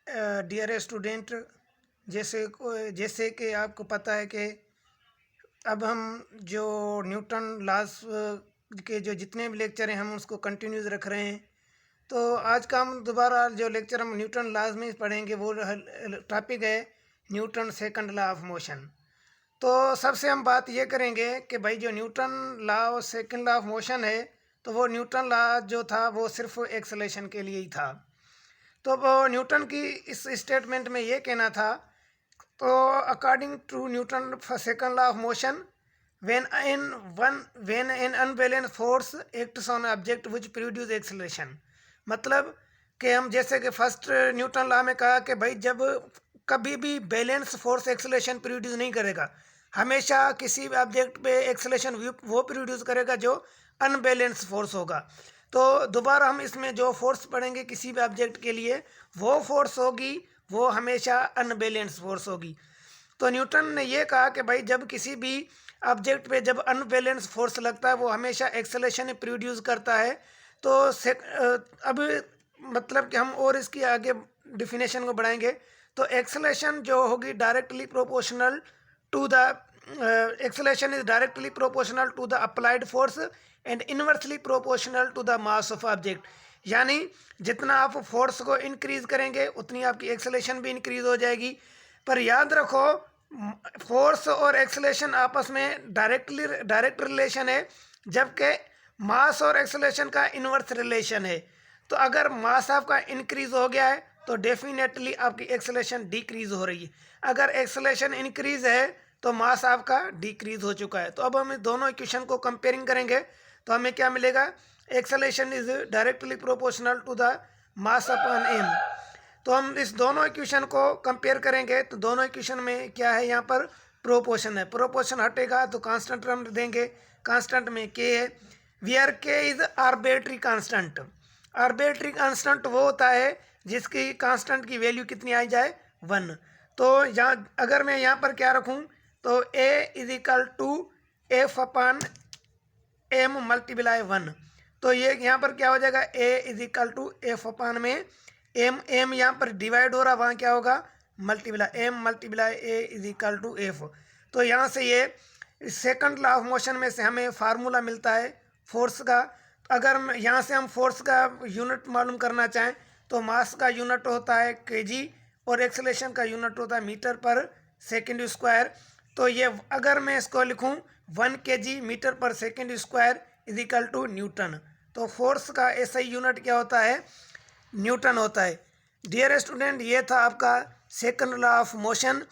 Dear student, जैसे कि आपको पता है कि अब हम जो न्यूटन लॉस के जो जितने भी लेक्चर हैं हम उसको कंटिन्यूज रख रहे हैं। तो आज का हम दोबारा जो लेक्चर हम न्यूटन लॉज में पढ़ेंगे वो टॉपिक है Newton second law of motion. तो सबसे हम बात ये करेंगे कि भाई जो न्यूटन लॉ और सेकंड लॉ ऑफ मोशन है, तो वो न्यूटन लॉ जो था वो सिर्फ एक्सेलेरेशन के लिए ही था। तो वो न्यूटन की इस स्टेटमेंट में ये कहना था, तो according to Newton second law of motion, when an unbalanced force acts on object which produce acceleration, मतलब कि हम जैसे कि फर्स्ट न्यूटन लॉ में कहा कि भाई जब कभी भी बैलेंस फोर्स एक्सेलेरेशन प्रोड्यूस नहीं करेगा, हमेशा किसी भी ऑब्जेक्ट पे एक्सेलेरेशन वो प्रोड्यूस करेगा जो अनबैलेंस फोर्स होगा। तो दोबारा हम इसमें जो फोर्स पढ़ेंगे किसी भी ऑब्जेक्ट के लिए, वो फोर्स होगी वो हमेशा अनबैलेंस फोर्स होगी। तो न्यूटन ने ये कहा कि भाई जब किसी भी ऑब्जेक्ट पे जब अनबैलेंस फोर्स लगता है वो हमेशा एक्सेलेरेशन प्रोड्यूस करता है। तो अब मतलब कि हम और इसकी आगे डिफिनेशन को बढ़ाएंगे। तो एक्सेलेरेशन जो होगी directly proportional to the acceleration is directly proportional to the applied force and inversely proportional to the mass of object. यानी जितना आप फोर्स को इंक्रीज करेंगे उतनी आपकी एक्सेलेरेशन भी इंक्रीज हो जाएगी। पर याद रखो, फोर्स और एक्सेलेरेशन आपस में डायरेक्ट रिलेशन है, जबकि मास और एक्सेलेरेशन का इनवर्स रिलेशन है। तो अगर मास आपका इंक्रीज हो गया है तो डेफिनेटली आपकी एक्सेलेरेशन डिक्रीज हो रही है। अगर एक्सेलेरेशन इंक्रीज है तो मास आपका डिक्रीज हो चुका है। तो अब हम दोनों इक्वेशन को कंपेयरिंग करेंगे तो हमें क्या मिलेगा, acceleration is directly proportional to the mass upon M. तो हम इस दोनों इक्वेशन को कंपेयर करेंगे तो दोनों इक्वेशन में क्या है, यहाँ पर प्रोपोर्शन है। प्रोपोर्शन हटेगा तो कांस्टेंट हम देंगे, कांस्टेंट में के है, वियर के is arbitrary constant. Arbitrary constant वो होता है जिसकी कांस्टेंट की वैल्यू कितनी आ जाए, 1। तो यहाँ अगर मैं यहाँ पर क्या रखूँ, तो A is equal to F upon M multiply 1। तो ये यहाँ पर क्या हो जाएगा, A is equal to F upon में एम यहाँ पर डिवाइड हो रहा, वहाँ क्या होगा, multiply M multiply A is equal to F. तो यहाँ से ये सेकंड लॉ ऑफ मोशन में से हमें फार्मूला मिलता है फोर्स का। अगर यहाँ से हम फोर्स का यूनिट मालूम करना चाहें तो मास का यूनिट होता है केजी और एक्सेलेरेशन का यूनिट होता है मीटर पर सेकेंड स्क्वायर। तो ये अगर मैं इसको लिखूँ 1 kg मीटर पर second square is equal to newton, तो फोर्स का ऐसा ही यूनिट क्या होता है, न्यूटन होता है। डियर स्टूडेंट, ये था आपका सेकंड लॉ ऑफ मोशन।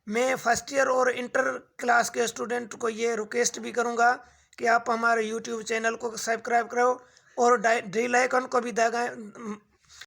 मैं फर्स्ट ईयर और इंटर क्लास के स्टूडेंट को ये रिक्वेस्ट भी करूँगा कि आप हमारे यूट्यूब चैनल को सब्सक्राइब करो और ड्रिल आइकन को भी